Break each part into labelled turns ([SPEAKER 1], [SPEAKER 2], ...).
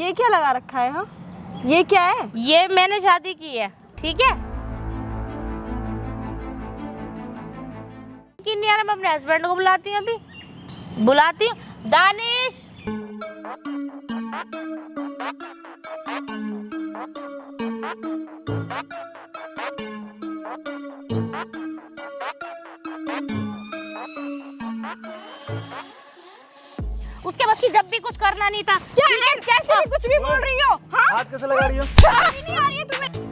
[SPEAKER 1] ये क्या लगा रखा है? हाँ, ये क्या है?
[SPEAKER 2] ये मैंने शादी की है, ठीक है? कि नहीं यार, मैं अपने हस्बैंड को बुलाती हूँ, अभी बुलाती हूँ। दानिश, उसके बस की जब भी कुछ करना नहीं था।
[SPEAKER 1] क्या है? कैसे भी कुछ भी बोल रही हो? हाँ,
[SPEAKER 3] हाथ कैसे लगा रही हो?
[SPEAKER 1] शर्म नहीं आ रही है तुम्हें?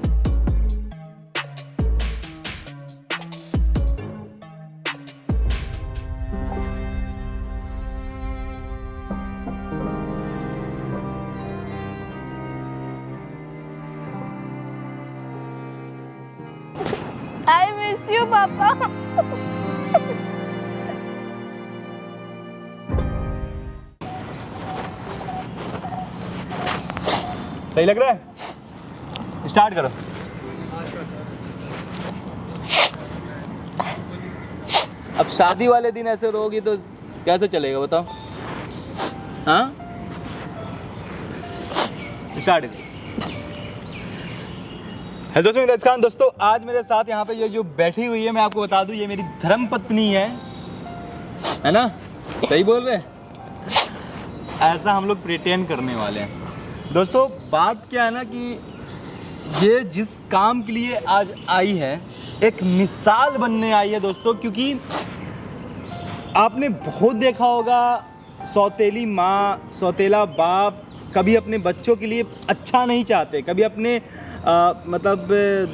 [SPEAKER 1] I miss you, पापा।
[SPEAKER 3] सही लग रहा है? स्टार्ट करो। अब शादी वाले दिन ऐसे रहोगी तो कैसे चलेगा बताओ? हाँ, स्टार्ट। है दोस्तों, मैं खान। दोस्तों, आज मेरे साथ यहाँ पे ये जो बैठी हुई है, मैं आपको बता दूं, ये मेरी धर्म पत्नी है ना? सही बोल रहे? ऐसा हम लोग प्रिटेंड करने वाले हैं। दोस्तों, बात क्या है ना कि ये जिस काम के लिए आज आई है, एक मिसाल बनने आई है दोस्तों, क्योंकि आपने बहुत देखा होगा सौतेली माँ, सौतेला बाप कभी अपने बच्चों के लिए अच्छा नहीं चाहते, कभी अपने मतलब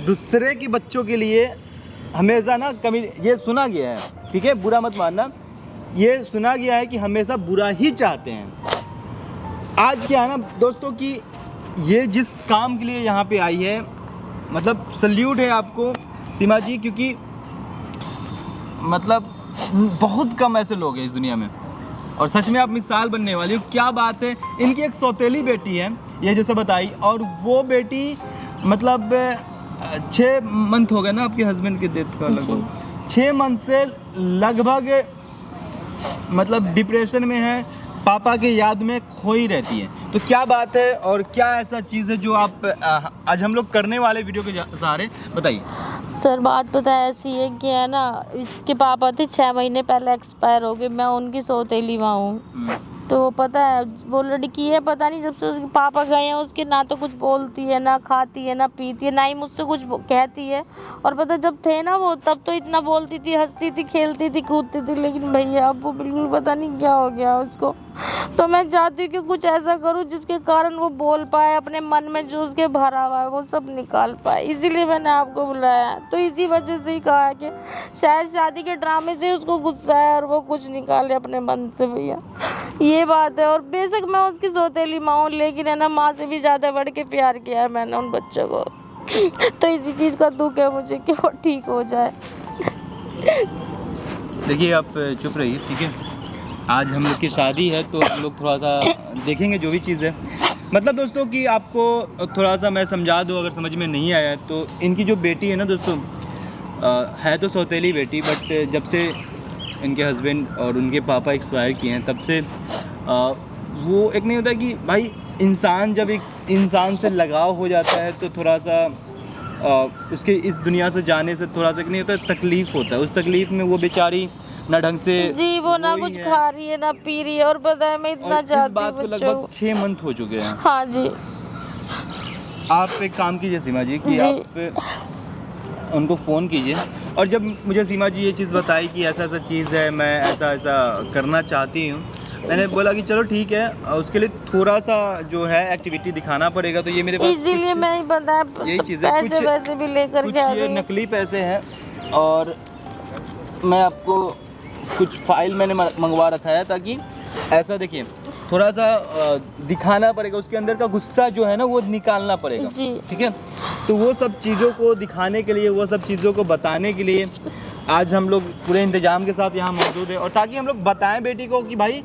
[SPEAKER 3] दूसरे के बच्चों के लिए हमेशा ना कभी, ये सुना गया है, ठीक है, बुरा मत मानना, ये सुना गया है कि हमेशा बुरा ही चाहते हैं। आज क्या है ना दोस्तों कि ये जिस काम के लिए यहाँ पे आई है, मतलब सल्यूट है आपको सीमा जी, क्योंकि मतलब बहुत कम ऐसे लोग हैं इस दुनिया में, और सच में आप मिसाल बनने वाली हो। क्या बात है, इनकी एक सौतेली बेटी है, ये जैसे बताई, और वो बेटी मतलब 6 मंथ हो गए ना आपके हस्बैंड के डेथ का, लगभग 6 मंथ से लगभग मतलब डिप्रेशन में है, पापा के याद में खोई रहती है। तो क्या बात है और क्या ऐसा चीज़ है जो आप आज हम लोग करने वाले वीडियो के सहारे, बताइए।
[SPEAKER 2] सर बात पता है ऐसी है कि है ना, इसके पापा थे 6 महीने पहले एक्सपायर हो गए। मैं उनकी सौतेली माँ हूँ। तो पता है वो लड़की है, पता नहीं जब से उसके पापा गए हैं, उसके ना तो कुछ बोलती है, ना खाती है, ना पीती है, ना ही मुझसे कुछ कहती है। और पता जब थे ना वो, तब तो इतना बोलती थी, हंसती थी, खेलती थी, कूदती थी। लेकिन भैया अब वो बिल्कुल पता नहीं क्या हो गया उसको। तो मैं चाहती हूँ कि कुछ ऐसा करूँ जिसके कारण वो बोल पाए, अपने मन में जो उसके भरा हुआ है वो सब निकाल पाए। इसीलिए मैंने आपको बुलाया। तो इसी वजह से ही कहा कि शायद शादी के ड्रामे से उसको गुस्सा है और वो कुछ निकाले अपने मन से। भैया ये बात है। और बेशक मैं उसकी सौतेली माँ हूँ, लेकिन है ना, माँ से भी ज़्यादा बढ़ के प्यार किया है मैंने उन बच्चों को। तो इसी चीज़ का दुख है मुझे कि वो ठीक हो जाए।
[SPEAKER 3] देखिए, आप चुप रहिए, ठीक है। आज हम लोग की शादी है तो हम लोग थोड़ा सा देखेंगे जो भी चीज़ है। मतलब दोस्तों कि आपको थोड़ा सा मैं समझा दूँ, अगर समझ में नहीं आया तो इनकी जो बेटी है ना दोस्तों, है तो सौतेली बेटी, बट जब से इनके हस्बैंड और उनके पापा एक्सपायर किए हैं, तब से वो एक नहीं होता कि भाई इंसान जब एक इंसान से लगाव हो जाता है तो थोड़ा सा उसके इस दुनिया से जाने से थोड़ा सा नहीं होता, तकलीफ़ होता है। उस तकलीफ़ में वो बेचारी ना ढंग से
[SPEAKER 2] जी वो ना कुछ खा रही है, ना पी रही है। और पता है मैं इतना चाहती हूँ,
[SPEAKER 3] इस बात को लगभग 6 मंथ हो चुके हैं।
[SPEAKER 2] हाँ जी।
[SPEAKER 3] आप एक काम कीजिए सीमा जी कि आप उनको फ़ोन कीजिए, और जब मुझे सीमा जी ये चीज़ बताई कि ऐसा ऐसा चीज़ है, मैं ऐसा ऐसा करना चाहती हूँ, मैंने बोला कि चलो ठीक है, उसके लिए थोड़ा सा जो है एक्टिविटी दिखाना पड़ेगा। तो ये मेरे पास
[SPEAKER 2] इसीलिए मैं ही बताया,
[SPEAKER 3] यही चीज़ है,
[SPEAKER 2] पैसे वैसे भी लेकर के आ
[SPEAKER 3] ये
[SPEAKER 2] गई।
[SPEAKER 3] नकली पैसे हैं, और मैं आपको कुछ फाइल मैंने मंगवा रखा है, ताकि ऐसा देखिए थोड़ा सा दिखाना पड़ेगा, उसके अंदर का गुस्सा जो है ना वो निकालना पड़ेगा, ठीक है। तो वो सब चीज़ों को दिखाने के लिए, वो सब चीज़ों को बताने के लिए आज हम लोग पूरे इंतजाम के साथ यहाँ मौजूद है, और ताकि हम लोग बताएं बेटी को कि भाई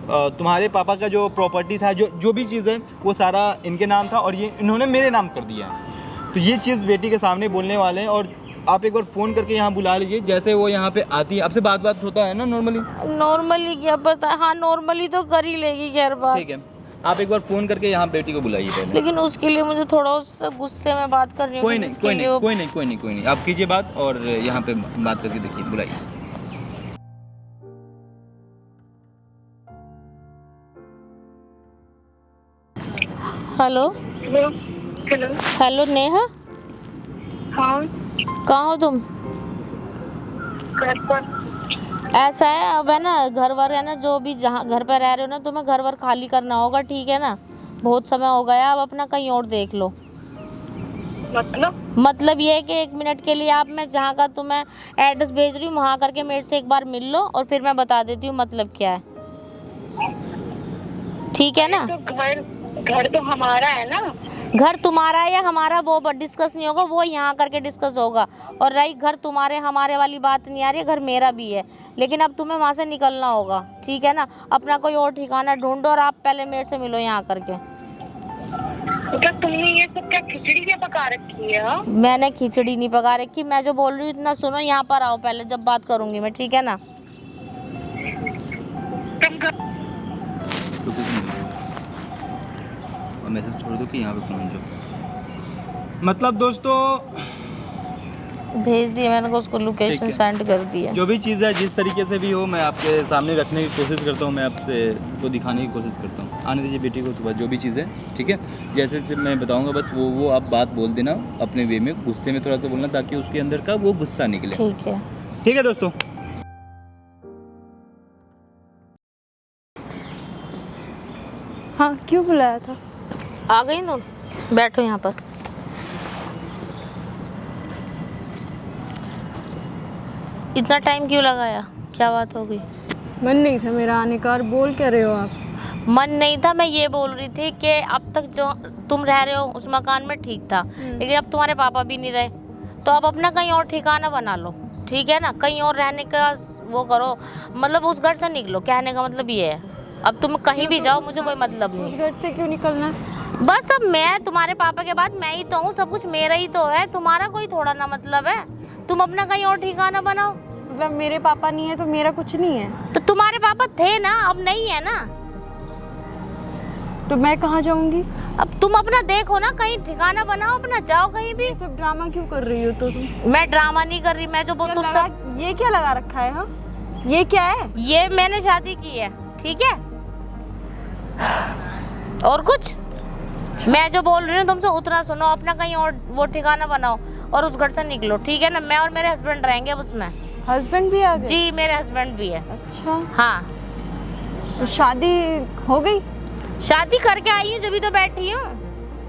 [SPEAKER 3] तुम्हारे पापा का जो प्रॉपर्टी था, जो भी चीज़ है, वो सारा इनके नाम था और ये इन्होंने मेरे नाम कर दिया है। तो ये चीज़ बेटी के सामने बोलने वाले हैं, और आप एक बार फ़ोन करके यहाँ बुला लीजिए। जैसे वो यहाँ पे आती है, आपसे बात होता है ना नॉर्मली?
[SPEAKER 2] नॉर्मली क्या पता, हाँ नॉर्मली तो कर ही लेगी खैर बात।
[SPEAKER 3] ठीक है, आप एक बार फोन करके यहाँ बेटी को बुलाइए पहले।
[SPEAKER 2] लेकिन उसके लिए मुझे थोड़ा उससे गुस्से में बात करनी
[SPEAKER 3] कोई
[SPEAKER 2] होगी,
[SPEAKER 3] नहीं
[SPEAKER 2] जिसके
[SPEAKER 3] कोई
[SPEAKER 2] लिए
[SPEAKER 3] नहीं
[SPEAKER 2] वो-
[SPEAKER 3] कोई नहीं कोई नहीं कोई नहीं, आप कीजिए बात और यहाँ पे बात करके देखिए, बुलाइए।
[SPEAKER 2] Hello
[SPEAKER 4] hello hello
[SPEAKER 2] hello Neha,
[SPEAKER 4] हाँ
[SPEAKER 2] कहाँ हो तुम?
[SPEAKER 4] घर पर।
[SPEAKER 2] ऐसा है, अब है ना घर वर है ना, जो भी जहाँ घर पे रह रहे हो ना, तुम्हें घर वर खाली करना होगा, ठीक है ना? बहुत समय हो गया, अब अपना कहीं और देख लो। मतलब ये है कि 1 मिनट के लिए आप, मैं जहाँ का तुम्हें एड्रेस भेज रही हूँ वहाँ करके मेरे से एक बार मिल लो और फिर मैं बता देती हूँ मतलब क्या है, ठीक है ना?
[SPEAKER 4] तो घर तो हमारा है ना।
[SPEAKER 2] घर तुम्हारा है या हमारा वो डिस्कस नहीं होगा, वो यहाँ करके डिस्कस होगा। और रही घर तुम्हारे हमारे वाली बात नहीं आ रही है, घर मेरा भी है, लेकिन अब तुम्हें वहाँ से निकलना होगा, ठीक है ना? अपना कोई और ठिकाना ढूंढो और आप पहले मेरे से मिलो यहाँ करके।
[SPEAKER 4] तो क्या तुमने ये सब क्या खिचड़ी क्या पका रखी है? हाँ?
[SPEAKER 2] मैंने खिचड़ी नहीं पका रखी, मैं जो बोल रही हूँ इतना सुनो, यहाँ पर आओ पहले, जब बात करूंगी मैं, ठीक है ना?
[SPEAKER 4] तुम घर
[SPEAKER 3] तो कुछ नहीं और मैसेज छोड़ दो कि यहाँ पे पहुँच जाओ। मतलब दोस्तों
[SPEAKER 2] भेज दिया मैंने को, उसको
[SPEAKER 3] ठीक
[SPEAKER 2] लोकेशन
[SPEAKER 3] है।
[SPEAKER 2] सेंड कर दिया।
[SPEAKER 3] जो भी चीज़ है जिस तरीके से भी हो, मैं आपके सामने रखने की कोशिश करता हूँ, मैं आपसे को दिखाने की कोशिश करता हूँ। आने दीजिए बेटी को सुबह, जो भी चीज़ है, ठीक है? जैसे जैसे मैं बताऊँगा बस वो आप बात बोल देना अपने वे में, गुस्से में थोड़ा सा बोलना, ताकि उसके अंदर का वो गुस्सा निकले।
[SPEAKER 2] ठीक है।
[SPEAKER 3] ठीक है दोस्तों।
[SPEAKER 1] हाँ, क्यों बुलाया था?
[SPEAKER 2] आ गई तुम, बैठो यहाँ पर। इतना टाइम क्यों लगाया, क्या बात हो गई?
[SPEAKER 1] मन नहीं था मेरा आने का, और बोल क्या रहे हो आप?
[SPEAKER 2] मन नहीं था, मैं ये बोल रही थी कि अब तक जो तुम रह रहे हो उस मकान में ठीक था, लेकिन अब तुम्हारे पापा भी नहीं रहे, तो अब अपना कहीं और ठिकाना बना लो, ठीक है ना? कहीं और रहने का वो करो, मतलब उस घर से निकलो, कहने का मतलब ये है। अब तुम कहीं भी जाओ, मुझे कोई मतलब
[SPEAKER 1] उस
[SPEAKER 2] नहीं।
[SPEAKER 1] घर से क्यों निकलना?
[SPEAKER 2] बस अब मैं तुम्हारे पापा के बाद मैं ही तो हूँ, सब कुछ मेरा ही तो है, तुम्हारा कोई थोड़ा ना मतलब है। तुम अपना कहीं और ठिकाना बनाओ।
[SPEAKER 1] मतलब मेरे पापा नहीं है तो मेरा कुछ नहीं है?
[SPEAKER 2] तो तुम्हारे पापा थे ना, अब नहीं है ना,
[SPEAKER 1] तो मैं कहाँ जाऊंगी?
[SPEAKER 2] अब तुम अपना देखो ना, कहीं ठिकाना बनाओ, अपना जाओ कहीं भी।
[SPEAKER 1] ये सब ड्रामा क्यों कर रही हो तो तुम?
[SPEAKER 2] मैं ड्रामा नहीं कर रही, मैं जो बोल तुम सब,
[SPEAKER 1] ये क्या लगा रखा है? हाँ, ये क्या है?
[SPEAKER 2] ये मैंने शादी की है, ठीक है? और कुछ मैं जो बोल रही हूँ तुमसे उतना सुनो, अपना कहीं और वो ठिकाना बनाओ और उस घर से निकलो, ठीक है ना? मैं और मेरे हस्बैंड रहेंगे अब उसमें।
[SPEAKER 1] हस्बैंड भी आ गए?
[SPEAKER 2] जी, मेरे हस्बैंड भी है।
[SPEAKER 1] अच्छा,
[SPEAKER 2] हाँ,
[SPEAKER 1] तो शादी हो गई?
[SPEAKER 2] शादी करके आई हूँ, जब तो बैठी हूँ,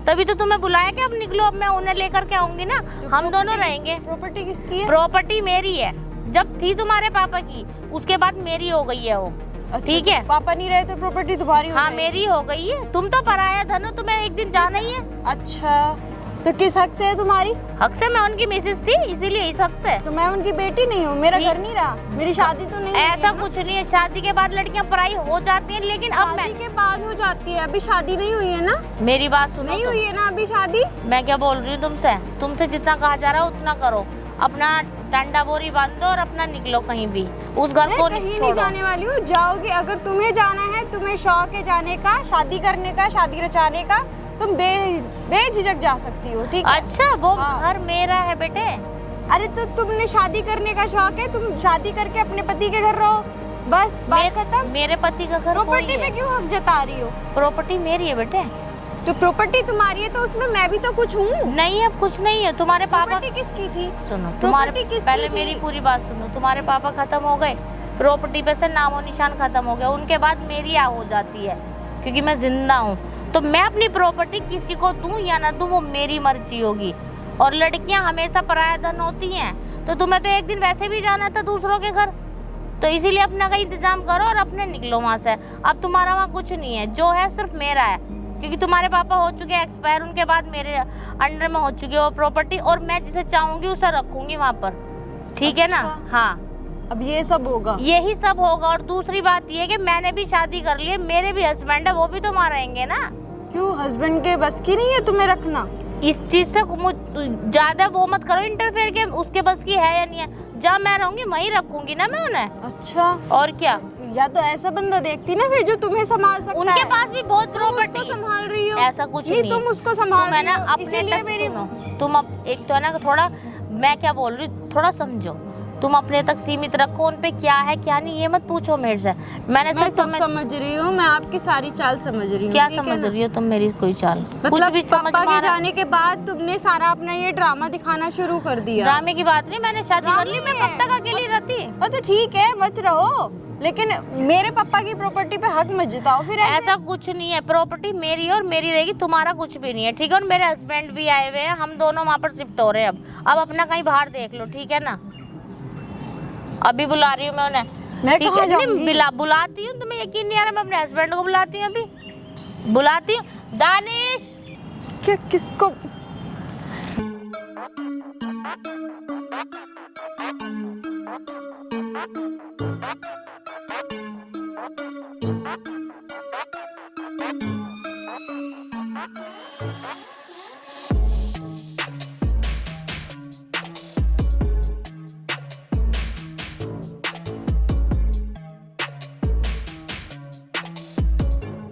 [SPEAKER 2] तभी तो तुम्हें बुलाया कि अब निकलो, अब मैं उन्हें लेकर के आऊंगी ना, हम दोनों रहेंगे।
[SPEAKER 1] प्रॉपर्टी किसकी है?
[SPEAKER 2] प्रॉपर्टी मेरी है, जब थी तुम्हारे पापा की, उसके बाद मेरी हो गई है वो,
[SPEAKER 1] अच्छा,
[SPEAKER 2] ठीक है?
[SPEAKER 1] पापा नहीं रहे तो प्रॉपर्टी तुम्हारी हो
[SPEAKER 2] हाँ,
[SPEAKER 1] जाएगी?
[SPEAKER 2] मेरी हो गई है। तुम तो पराया धन हो, तुम्हें एक दिन जाना ही है।
[SPEAKER 1] अच्छा, तो किस हक से है तुम्हारी?
[SPEAKER 2] हक से, मैं उनकी मिसेस थी, इसीलिए इस हक से।
[SPEAKER 1] तो मैं उनकी बेटी नहीं हूँ, मेरा
[SPEAKER 2] ठीक।
[SPEAKER 1] घर नहीं रहा, मेरी शादी तो नहीं हुई
[SPEAKER 2] ऐसा
[SPEAKER 1] है ना?
[SPEAKER 2] कुछ नहीं है, शादी के बाद लड़कियां पराई हो जाती हैं, लेकिन अब
[SPEAKER 1] शादी
[SPEAKER 2] मैं,
[SPEAKER 1] के बाद हो जाती है, अभी शादी नहीं हुई है ना?
[SPEAKER 2] मेरी बात सुनो
[SPEAKER 1] नहीं
[SPEAKER 2] तुम।
[SPEAKER 1] हुई है ना अभी शादी?
[SPEAKER 2] मैं क्या बोल रही हूँ तुमसे जितना कहा जा रहा है उतना करो, अपना डंडा बोरी बांधो और अपना निकलो कहीं भी, उस घर
[SPEAKER 1] मैं
[SPEAKER 2] को
[SPEAKER 1] कहीं नहीं
[SPEAKER 2] छोड़ो।
[SPEAKER 1] जाने वाली हूँ, जाओगी अगर तुम्हें जाना है, तुम्हें शौक है जाने का, शादी करने का, शादी रचाने का, तुम बेझिझक जा सकती हो, ठीक है?
[SPEAKER 2] अच्छा, वो
[SPEAKER 1] हाँ।
[SPEAKER 2] घर मेरा है बेटे।
[SPEAKER 1] अरे तो तुमने शादी करने का शौक है, तुम शादी करके अपने पति के घर रहो, बस बात खत्म।
[SPEAKER 2] मेरे पति का घर
[SPEAKER 1] प्रॉपर्टी
[SPEAKER 2] कोई
[SPEAKER 1] पे
[SPEAKER 2] है।
[SPEAKER 1] क्यों हक जता रही हो?
[SPEAKER 2] प्रॉपर्टी मेरी है बेटे।
[SPEAKER 1] तो प्रॉपर्टी तुम्हारी है तो उसमें मैं भी तो कुछ हूँ।
[SPEAKER 2] नहीं, अब कुछ नहीं है। तुम्हारे पापा,
[SPEAKER 1] प्रॉपर्टी किसकी थी?
[SPEAKER 2] सुनो, तुम्हारे
[SPEAKER 1] प्रॉपर्टी किसकी
[SPEAKER 2] पहले
[SPEAKER 1] थी?
[SPEAKER 2] मेरी पूरी बात सुनो। तुम्हारे पापा खत्म हो गए, प्रॉपर्टी पे से नामो निशान खत्म हो गया, उनके बाद मेरी आ हो जाती है, क्योंकि मैं जिंदा हूँ। तो मैं अपनी प्रॉपर्टी किसी को दूं या ना दूं, वो मेरी मर्जी होगी। और लड़कियां हमेशा पराया धन होती हैं, तो तुम्हें तो एक दिन वैसे भी जाना था दूसरों के घर, तो इसीलिए अपना का इंतजाम करो और अपने निकलो वहाँ से। अब तुम्हारा वहाँ कुछ नहीं है, जो है सिर्फ मेरा है, क्योंकि तुम्हारे पापा हो चुके एक्सपायर, उनके बाद मेरे अंडर में हो चुकी है वो प्रॉपर्टी, और मैं जिसे चाहूंगी उसे रखूंगी वहाँ पर, ठीक है ना? हाँ,
[SPEAKER 1] अब ये सब होगा?
[SPEAKER 2] यही सब होगा। और दूसरी बात ये है कि मैंने भी शादी कर ली है, मेरे भी हस्बैंड है, वो भी तो वहाँ रहेंगे ना।
[SPEAKER 1] क्यों, हस्बैंड के बस की नहीं है तुम्हें रखना?
[SPEAKER 2] इस चीज से ज्यादा वो मत करो इंटरफेयर के उसके बस की है या नहीं है। जहाँ मैं रहूंगी वहीं रखूंगी ना मैं उन्हें।
[SPEAKER 1] अच्छा,
[SPEAKER 2] और क्या?
[SPEAKER 1] या तो ऐसा बंदा देखती ना फिर जो तुम्हें संभाल सकता
[SPEAKER 2] उनके
[SPEAKER 1] है।
[SPEAKER 2] पास भी बहुत
[SPEAKER 1] तुम
[SPEAKER 2] प्रॉपर्टी
[SPEAKER 1] उसको संभाल रही हो,
[SPEAKER 2] ऐसा कुछ नहीं
[SPEAKER 1] तुम उसको संभाल
[SPEAKER 2] तुम है
[SPEAKER 1] रही
[SPEAKER 2] ना
[SPEAKER 1] हो,
[SPEAKER 2] अपने
[SPEAKER 1] इसीलिए
[SPEAKER 2] तक
[SPEAKER 1] मेरी
[SPEAKER 2] सुनो। तुम अब एक तो है ना थोड़ा, मैं क्या बोल रही हूँ थोड़ा समझो। तुम अपने तक सीमित रखो, उन पे क्या है क्या नहीं ये मत पूछो मेरे से। मैंने
[SPEAKER 1] मैं
[SPEAKER 2] सिर्फ
[SPEAKER 1] सब समझ रही हूँ, मैं आपकी सारी चाल समझ रही हूँ।
[SPEAKER 2] क्या
[SPEAKER 1] ठीक है
[SPEAKER 2] समझ
[SPEAKER 1] ना?
[SPEAKER 2] रही हो तुम मेरी कोई चाल? कुछ
[SPEAKER 1] मतलब
[SPEAKER 2] भी समझ
[SPEAKER 1] पापा
[SPEAKER 2] में
[SPEAKER 1] के
[SPEAKER 2] आ रहा है?
[SPEAKER 1] जाने के बाद तुमने सारा अपना ये ड्रामा दिखाना शुरू कर दिया।
[SPEAKER 2] ड्रामे की बात नहीं, मैंने शादी कर ली, मैं
[SPEAKER 1] ड्रामे
[SPEAKER 2] कब तक अकेली रहती?
[SPEAKER 1] तो ठीक है मत रहो, लेकिन मेरे पापा की प्रॉपर्टी पे हाथ मत जताओ फिर
[SPEAKER 2] ऐसा कुछ नहीं है, प्रॉपर्टी मेरी है और मेरी रहेगी, तुम्हारा कुछ भी नहीं है, ठीक है? और मेरे हस्बैंड भी आए हुए हैं, हम दोनों वहाँ पर शिफ्ट हो रहे हैं। अब अपना कहीं बाहर देख लो, ठीक है ना? अभी बुला रही हूँ मैं उन्हें,
[SPEAKER 1] मैं
[SPEAKER 2] ठीक
[SPEAKER 1] कहाँ
[SPEAKER 2] है? नहीं,
[SPEAKER 1] जाऊंगी?
[SPEAKER 2] बुलाती हूँ, तुम्हें यकीन नहीं आ रहा, मैं अपने हस्बैंड को बुलाती हूँ, अभी बुलाती हूँ। दानिश,
[SPEAKER 1] क्या किसको?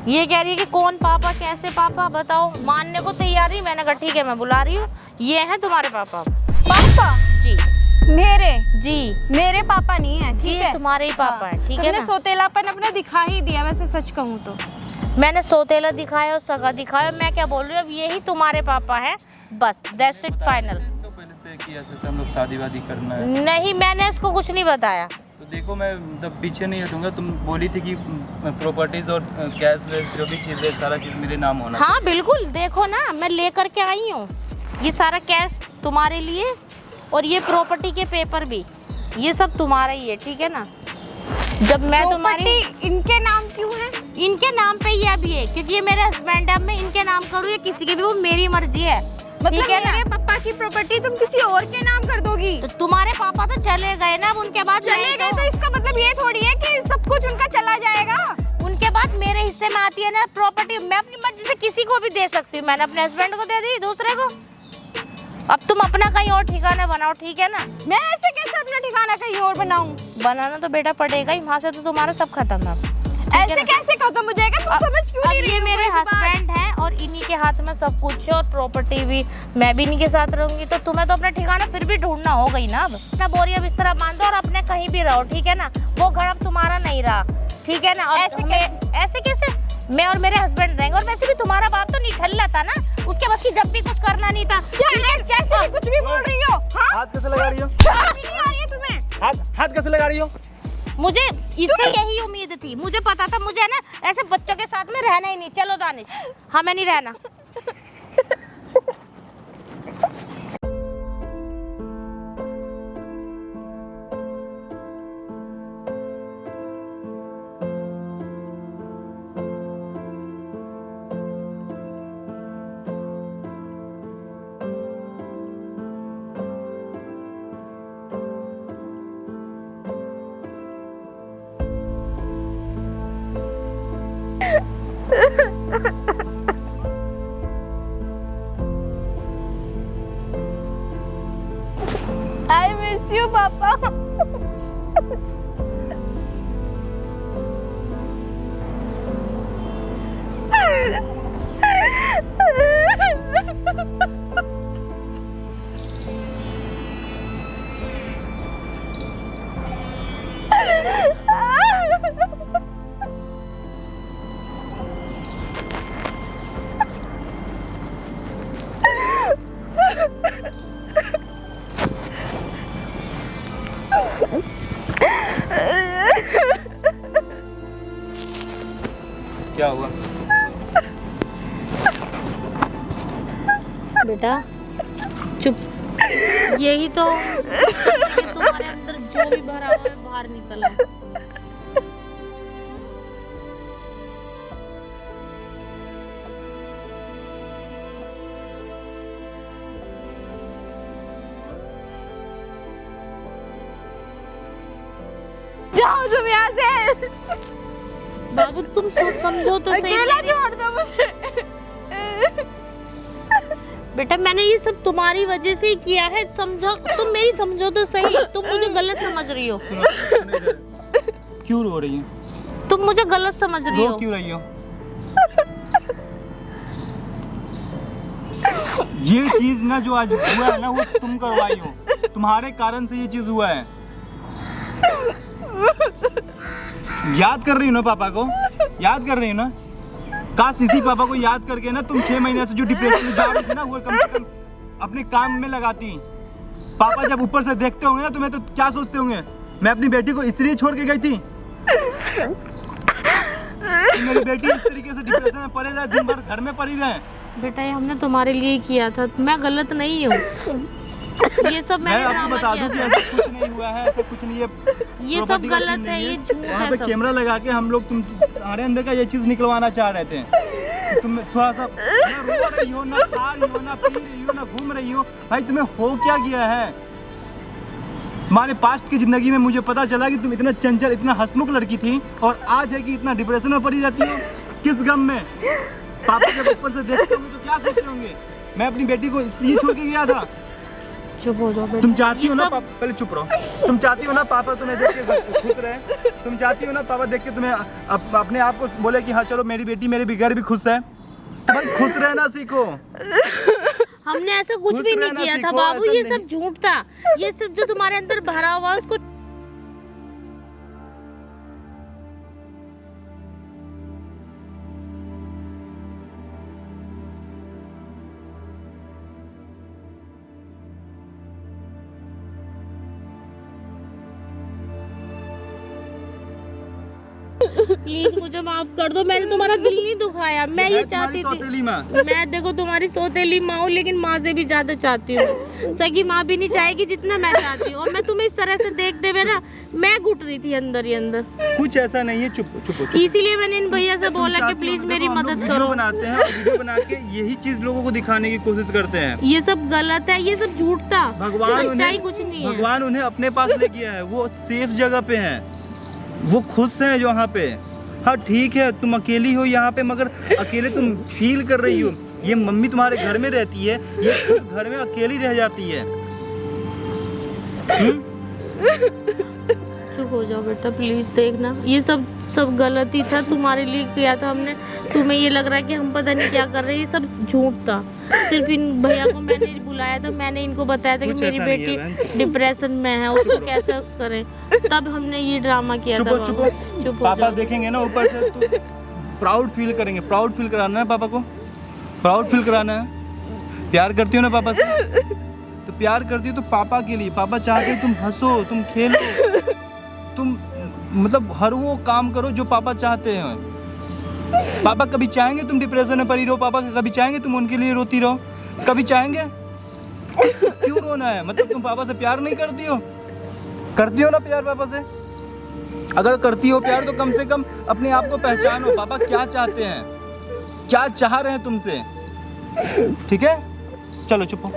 [SPEAKER 2] ये कह रही है कि कौन पापा, कैसे पापा, बताओ। मानने को तैयार ही, मैंने कहा ठीक है मैं बुला रही हूँ। ये है तुम्हारे पापा।
[SPEAKER 1] पापा?
[SPEAKER 2] जी
[SPEAKER 1] मेरे?
[SPEAKER 2] जी
[SPEAKER 1] मेरे पापा नहीं है, ठीक
[SPEAKER 2] ये
[SPEAKER 1] है?
[SPEAKER 2] तुम्हारे ही पापा हैं, ठीक है
[SPEAKER 1] तुमने
[SPEAKER 2] ना?
[SPEAKER 1] सोतेलापन अपना दिखा ही दिया, वैसे सच कहूँ तो।
[SPEAKER 2] मैंने सोतेला दिखाया और सगा दिखाया, मैं क्या बोल रही हूँ, अब यही तुम्हारे पापा हैं, बस दैट्स इट, फाइनल।
[SPEAKER 3] तो पहले से कि ऐसे हम लोग शादी वादी करना है,
[SPEAKER 2] नहीं, मैंने इसको कुछ नहीं बताया।
[SPEAKER 3] तो देखो मैं मतलब पीछे नहीं हटूंगा। तुम बोली थी कि प्रॉपर्टीज और कैश वैश जो भी चीज़ है सारा चीज़ मेरे नाम होना।
[SPEAKER 2] हाँ बिल्कुल, देखो ना मैं लेकर के आई हूँ, ये सारा कैश तुम्हारे लिए और ये प्रॉपर्टी के पेपर भी, ये सब तुम्हारा ही है, ठीक है ना? जब मैं तुम्हारी,
[SPEAKER 1] प्रॉपर्टी इनके नाम क्यों है?
[SPEAKER 2] इनके नाम पे ही अब ये, क्योंकि ये मेरे हस्बैंड है, अब मैं इनके नाम करूँ या किसी के भी, वो मेरी मर्जी है,
[SPEAKER 1] मतलब
[SPEAKER 2] ठीक है ना?
[SPEAKER 1] मेरे पापा की प्रॉपर्टी तुम किसी और के नाम कर दोगी?
[SPEAKER 2] तो तुम्हारे पापा तो चले गए ना, अब उनके बाद
[SPEAKER 1] चले
[SPEAKER 2] मैं
[SPEAKER 1] गए तो इसका मतलब ये थोड़ी है कि सब कुछ उनका चला जाएगा।
[SPEAKER 2] उनके बाद मेरे हिस्से में आती है ना प्रॉपर्टी, मैं अपनी मर्जी से किसी को भी दे सकती हूँ। मैंने अपने हस्बैंड को दे दी, दूसरे को। अब तुम अपना कहीं और ठिकाना बनाओ, ठीक है ना?
[SPEAKER 1] मैं ऐसे कैसे अपना ठिकाना कहीं और बनाऊं?
[SPEAKER 2] बनाना तो बेटा पड़ेगा ही, वहाँ से तो तुम्हारा सब खत्म है।
[SPEAKER 1] ऐसे कैसे खत्म हो जाएगा? तुम समझ क्यों नहीं
[SPEAKER 2] अब
[SPEAKER 1] रही
[SPEAKER 2] ये
[SPEAKER 1] हो
[SPEAKER 2] मेरे
[SPEAKER 1] मेरी बात?
[SPEAKER 2] हस्बैंड हैं और इन्हीं के हाथ में सब कुछ है और प्रॉपर्टी भी, मैं भी इन्हीं के साथ रहूंगी, तो तुम्हें तो अपना ठिकाना फिर भी ढूंढना होगा ही ना। अब अपना बोरिया बिस्तरा बांध दो और अपने कहीं भी रहो, ठीक है ना? वो घर अब तुम्हारा नहीं रहा, ठीक है ना? और ऐसे कैसे? मैं और मेरे हस्बैंड रहेंगे, और वैसे भी तुम्हारा बाप तो निठल्ला था ना, उसके बस की जब भी कुछ करना नहीं था।
[SPEAKER 1] कैसे भी कुछ भी बोल रही हो? हाँ?
[SPEAKER 3] हाथ कैसे लगा रही हो?
[SPEAKER 1] शर्म नहीं आ रही है तुम्हें?
[SPEAKER 3] हाथ कैसे लगा रही हो?
[SPEAKER 2] मुझे इससे यही उम्मीद थी, मुझे पता था, मुझे ना ऐसे बच्चों के साथ में रहना ही नहीं। चलो दानिश, हमें नहीं रहना।
[SPEAKER 1] I miss you, पापा।
[SPEAKER 3] क्या हुआ?
[SPEAKER 2] बेटा चुप, यही तो ये तुम्हारे अंदर जो भी भरा हुआ है बाहर निकला है।
[SPEAKER 1] जाओ तुम यहाँ से,
[SPEAKER 2] बाबू तुम समझो तो सही।
[SPEAKER 1] अकेला छोड़ दो मुझे।
[SPEAKER 2] बेटा मैंने ये सब तुम्हारी वजह से ही किया है, समझो, तुम मेरी समझो तो सही, तुम मुझे गलत समझ रही हो।
[SPEAKER 3] क्यों रो रही है?
[SPEAKER 2] मुझे गलत समझ रही
[SPEAKER 3] रो
[SPEAKER 2] हो।
[SPEAKER 3] क्यों रही हो? ये चीज ना जो आज हुआ है ना वो तुम करवाई हो, तुम्हारे कारण से ये चीज हुआ है। याद कर रही हो ना पापा को? याद कर रही हो ना? काश इसी पापा को याद करके ना तुम 6 महीने से जो डिप्रेशन में जा रही थी ना वो कम से कम अपने काम में लगाती। पापा जब ऊपर से देखते होंगे ना तुम्हें तो क्या सोचते होंगे, मैं अपनी बेटी को इसलिए छोड़ के गई थी? मेरी बेटी इस तरीके से डिप्रेशन में पड़े रहे, दिन भर घर में पड़ी रहे।
[SPEAKER 2] बेटा ये हमने तुम्हारे लिए ही किया था, मैं गलत नहीं हूँ। ये सब
[SPEAKER 3] मैं
[SPEAKER 2] मैंने
[SPEAKER 3] आपको
[SPEAKER 2] ड्रामा
[SPEAKER 3] बता
[SPEAKER 2] किया
[SPEAKER 3] दूं कि
[SPEAKER 2] था।
[SPEAKER 3] ऐसा कुछ नहीं हुआ है, ऐसा कुछ नहीं है।
[SPEAKER 2] ये सब
[SPEAKER 3] प्रॉपर्टी का
[SPEAKER 2] गलत
[SPEAKER 3] सीन
[SPEAKER 2] है,
[SPEAKER 3] नहीं
[SPEAKER 2] ये झूठ
[SPEAKER 3] वहाँ
[SPEAKER 2] है
[SPEAKER 3] पे
[SPEAKER 2] सब।
[SPEAKER 3] कैमरा लगा के हम लोग तुम्हारे अंदर का ये चीज निकलवाना चाह रहे थे। तुम थोड़ा सा ना रो रही हो, ना खा रही हो, ना पी रही हो, ना घूम रही हो। भाई तुम्हें हो क्या गया है? तुम्हारे पास्ट की जिंदगी में मुझे पता चला कि तुम इतना चंचल, इतना हंसमुख लड़की थी और आज है कि इतना डिप्रेशन में पड़ी रहती हो। किस गम में? पापा जब ऊपर से देखते होंगे तो क्या सोचते होंगे? मैं अपनी बेटी को इसलिए छोड़ के गया था।
[SPEAKER 2] चुप हो जाओ बेटा।
[SPEAKER 3] तुम चाहती हो ना
[SPEAKER 2] ये सब-
[SPEAKER 3] पापा, पहले चुप रहो। तुम चाहती हो ना पापा तुम्हें देख के खुश रहे? तुम चाहती हो ना पापा देख के तुम्हें अपने आप को बोले कि हाँ चलो मेरी बेटी मेरे बगैर भी खुश है? तो भाई खुश रहना सीखो।
[SPEAKER 2] हमने ऐसा कुछ
[SPEAKER 3] खुश
[SPEAKER 2] भी नहीं
[SPEAKER 3] रहना
[SPEAKER 2] किया था
[SPEAKER 3] सीखो,
[SPEAKER 2] बाबू,
[SPEAKER 3] ऐसा
[SPEAKER 2] ये
[SPEAKER 3] नहीं।
[SPEAKER 2] सब झूठ था। ये सब जो तुम्हारे अंदर भरा हुआ है उसको प्लीज मुझे माफ कर दो, मैंने तुम्हारा दिल नहीं दुखाया। मैं ये चाहती थी,
[SPEAKER 3] सौतेली माँ।
[SPEAKER 2] मैं देखो तुम्हारी सौतेली माँ हूँ लेकिन माँ से भी ज्यादा चाहती हूँ। सगी माँ भी नहीं चाहेगी जितना मैं चाहती हूँ। और मैं तुम्हें इस तरह से देखते हुए ना मैं घुट रही थी अंदर ही अंदर।
[SPEAKER 3] कुछ ऐसा नहीं है, चुप चुप चुप।
[SPEAKER 2] इसीलिए मैंने इन भैया से बोला कि
[SPEAKER 3] चाहती हो
[SPEAKER 2] प्लीज
[SPEAKER 3] ना,
[SPEAKER 2] मेरी
[SPEAKER 3] देखो, हम लोग
[SPEAKER 2] मदद
[SPEAKER 3] वीडियो
[SPEAKER 2] करो।
[SPEAKER 3] बनाते हैं और वीडियो बना के यही चीज लोगों को दिखाने की कोशिश करते हैं।
[SPEAKER 2] ये सब गलत है, ये सब झूठ था।
[SPEAKER 3] भगवान
[SPEAKER 2] सच्चाई कुछ नहीं है।
[SPEAKER 3] भगवान उन्हें अपने पास ले गया है। वो सेफ जगह पे हैं, वो खुश हैं जो यहाँ पे। हाँ ठीक है तुम अकेली हो यहाँ पे, मगर अकेले तुम फील कर रही हो। ये मम्मी तुम्हारे घर में रहती है, ये खुद घर में अकेली रह जाती है।
[SPEAKER 2] चुप हो जाओ बेटा प्लीज। देखना ये सब गलती था, तुम्हारे लिए किया था हमने। तुम्हें ये लग रहा है कि हम पता नहीं क्या कर रहे हैं, ये सब झूठ था। सिर्फ इन भैया को मैंने बुलाया था, मैंने इनको बताया था कि
[SPEAKER 3] कुछ
[SPEAKER 2] मेरी
[SPEAKER 3] ऐसा नहीं है
[SPEAKER 2] बेटी डिप्रेशन में है, उसको कैसे करें। तब हमने ये ड्रामा किया था।
[SPEAKER 3] चुप
[SPEAKER 2] बाबू।
[SPEAKER 3] चुप
[SPEAKER 2] चुप हो
[SPEAKER 3] पापा
[SPEAKER 2] जाओ।
[SPEAKER 3] देखेंगे ना ऊपर से तो प्राउड फील करेंगे। प्राउड फील कराना है पापा को, प्राउड फील कराना है। प्यार करती हो ना पापा से, तो प्यार करती हो तो पापा के लिए। पापा चाहते हैं तुम हंसो, तुम खेलो, तुम मतलब हर वो काम करो जो पापा चाहते हैं। पापा कभी चाहेंगे तुम डिप्रेशन में पड़ी रहो? पापा कभी चाहेंगे तुम उनके लिए रोती रहो? कभी चाहेंगे? क्यों रोना है? मतलब तुम पापा से प्यार नहीं करती हो? करती हो ना प्यार पापा से? अगर करती हो प्यार तो कम से कम अपने आप को पहचानो। पापा क्या चाहते हैं, क्या चाह रहे हैं तुमसे? ठीक है चलो चुप हो,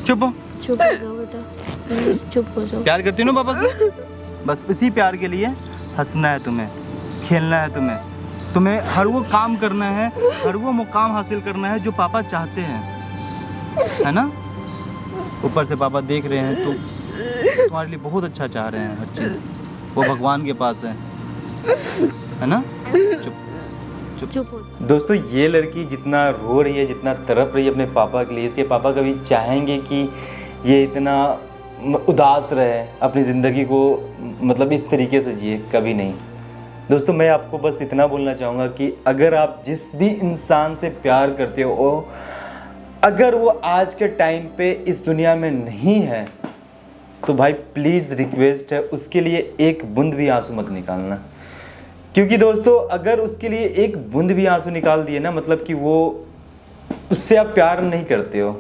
[SPEAKER 3] चुप हो।
[SPEAKER 2] चुप हो जाओ बेटा प्लीज, चुप हो जाओ।
[SPEAKER 3] प्यार करती हो ना पापा से? बस इसी प्यार के लिए हंसना है तुम्हें, खेलना है तुम्हें हर वो काम करना है, हर वो मुकाम हासिल करना है जो पापा चाहते हैं, है ना? ऊपर से पापा देख रहे हैं तो तुम्हारे लिए बहुत अच्छा चाह रहे हैं। हर चीज़ वो भगवान के पास है ना? चुप
[SPEAKER 2] चुप हो।
[SPEAKER 3] दोस्तों ये लड़की जितना रो रही है, जितना तड़प रही है अपने पापा के लिए, इसके पापा कभी चाहेंगे कि ये इतना उदास रहे, अपनी ज़िंदगी को मतलब इस तरीके से जिए? कभी नहीं। दोस्तों मैं आपको बस इतना बोलना चाहूँगा कि अगर आप जिस भी इंसान से प्यार करते हो अगर वो आज के टाइम पे इस दुनिया में नहीं है तो भाई प्लीज़ रिक्वेस्ट है उसके लिए एक बूंद भी आंसू मत निकालना। क्योंकि दोस्तों अगर उसके लिए एक बूंद भी आंसू निकाल दिए ना, मतलब कि वो उससे आप प्यार नहीं करते हो,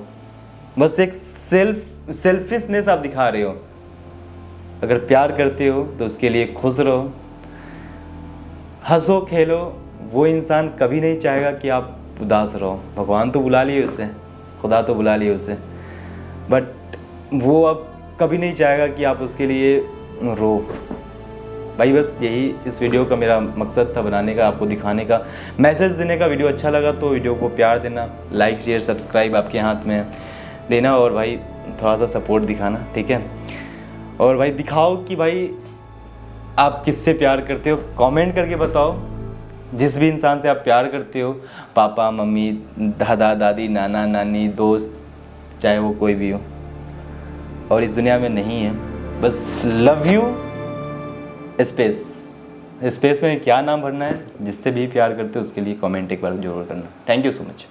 [SPEAKER 3] बस एक सेल्फिशनेस आप दिखा रहे हो। अगर प्यार करते हो तो उसके लिए खुश रहो, हंसो खेलो। वो इंसान कभी नहीं चाहेगा कि आप उदास रहो। भगवान तो बुला लिए उसे, खुदा तो बुला लिए उसे, बट वो अब कभी नहीं चाहेगा कि आप उसके लिए रो। भाई बस यही इस वीडियो का मेरा मकसद था बनाने का, आपको दिखाने का, मैसेज देने का। वीडियो अच्छा लगा तो वीडियो को प्यार देना, लाइक शेयर सब्सक्राइब आपके हाथ में देना, और भाई थोड़ा सा सपोर्ट दिखाना, ठीक है? और भाई दिखाओ कि भाई आप किससे प्यार करते हो कमेंट करके बताओ। जिस भी इंसान से आप प्यार करते हो, पापा मम्मी दादा दादी नाना नानी दोस्त, चाहे वो कोई भी हो और इस दुनिया में नहीं है, बस लव यू स्पेस में क्या नाम भरना है, जिससे भी प्यार करते हो उसके लिए कमेंट एक बार जरूर करना। Thank you so much.